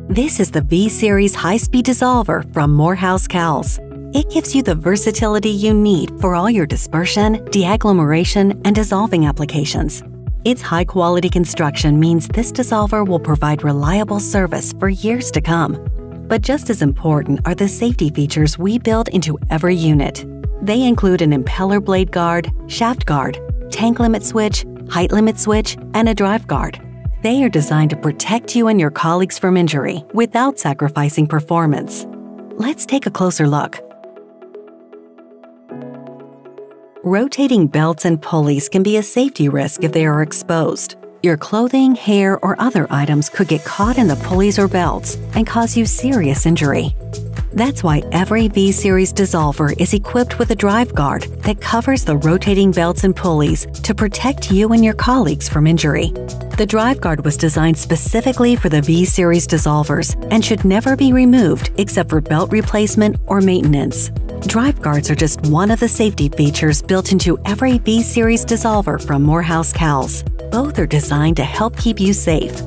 This is the V-Series high-speed dissolver from MorehouseCowles. It gives you the versatility you need for all your dispersion, deagglomeration, and dissolving applications. Its high-quality construction means this dissolver will provide reliable service for years to come. But just as important are the safety features we build into every unit. They include an impeller blade guard, shaft guard, tank limit switch, height limit switch, and a drive guard. They are designed to protect you and your colleagues from injury without sacrificing performance. Let's take a closer look. Rotating belts and pulleys can be a safety risk if they are exposed. Your clothing, hair, or other items could get caught in the pulleys or belts and cause you serious injury. That's why every V-Series dissolver is equipped with a drive guard that covers the rotating belts and pulleys to protect you and your colleagues from injury. The drive guard was designed specifically for the V-Series dissolvers and should never be removed except for belt replacement or maintenance. Drive guards are just one of the safety features built into every V-Series dissolver from MorehouseCowles. Both are designed to help keep you safe.